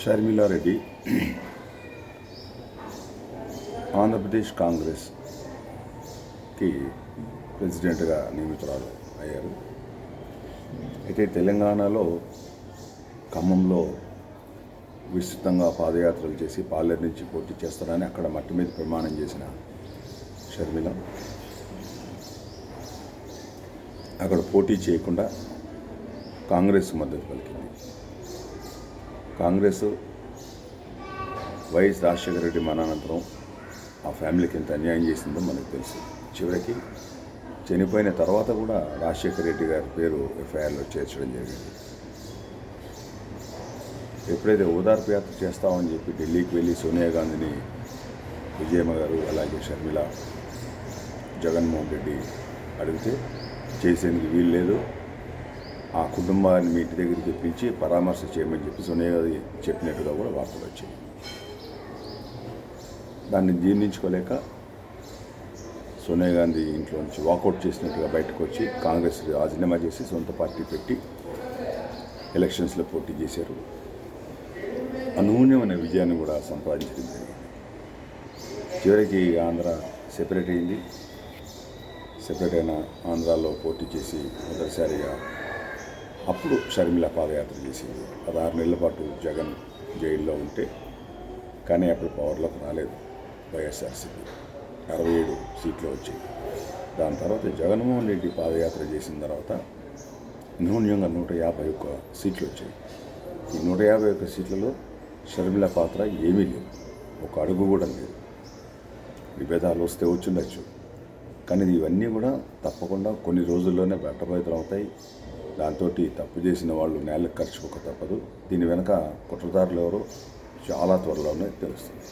షర్మిలారెడ్డి ఆంధ్రప్రదేశ్ కాంగ్రెస్కి ప్రెసిడెంట్గా నియమితురాలు అయ్యారు. అయితే తెలంగాణలో ఖమ్మంలో విస్తృతంగా పాదయాత్రలు చేసి పార్లర్ నుంచి పోటీ చేస్తారని అక్కడ మట్టి మీద ప్రమాణం చేసిన షర్మిల అక్కడ పోటీ చేయకుండా కాంగ్రెస్ మద్దతు పలికింది. కాంగ్రెస్ వైఎస్ రాజశేఖర రెడ్డి మరణానంతరం ఆ ఫ్యామిలీకి ఎంత అన్యాయం చేసిందో మనకు తెలుసు. చివరికి చనిపోయిన తర్వాత కూడా రాజశేఖర రెడ్డి గారి పేరు ఎఫ్ఐఆర్లో చేర్చడం జరిగింది. ఎప్పుడైతే ఓదార్పు యాత్ర చేస్తామని చెప్పి ఢిల్లీకి వెళ్ళి సోనియా గాంధీని, విజయమ్మ గారు, అలాగే షర్మిల, జగన్మోహన్ రెడ్డి అడిగితే చేసేందుకు వీలు లేదు, ఆ కుటుంబాన్ని మీ ఇంటి దగ్గరికి తెప్పించి పరామర్శ చేయమని చెప్పి సోనియా గాంధీ చెప్పినట్టుగా కూడా వార్తలు వచ్చాయి. దాన్ని జీర్ణించుకోలేక సోనియా గాంధీ ఇంట్లో నుంచి వాకౌట్ చేసినట్టుగా బయటకు వచ్చి కాంగ్రెస్ రాజీనామా చేసి సొంత పార్టీ పెట్టి ఎలక్షన్స్లో పోటీ చేశారు. అనూన్యమైన విజయాన్ని కూడా సంపాదించడం జరిగింది. చివరికి ఆంధ్ర సెపరేట్ అయింది. సెపరేట్ అయిన ఆంధ్రాలో పోటీ చేసి మొదటిసారిగా అప్పుడు షర్మిల పాదయాత్ర చేసింది. 16 నెలల పాటు జగన్ జైల్లో ఉంటే కానీ అప్పుడు పవర్లోకి రాలేదు వైఎస్ఆర్సీపీ. 67 సీట్లు వచ్చాయి. దాని తర్వాత జగన్మోహన్ రెడ్డి పాదయాత్ర చేసిన తర్వాత అనూన్యంగా 151 సీట్లు వచ్చాయి. ఈ 151 సీట్లలో షర్మిల పాత్ర ఏమీ లేదు, ఒక అడుగు కూడా లేదు. విభేదాలు వస్తే వచ్చిండొచ్చు, కానీ ఇవన్నీ కూడా తప్పకుండా కొన్ని రోజుల్లోనే బట్టబయలు అవుతాయి. దాంతో తప్పు చేసిన వాళ్ళు నేలకు ఖర్చుకోక తప్పదు. దీని వెనక కుట్రదారులు ఎవరో చాలా త్వరలోనే తెలుస్తుంది.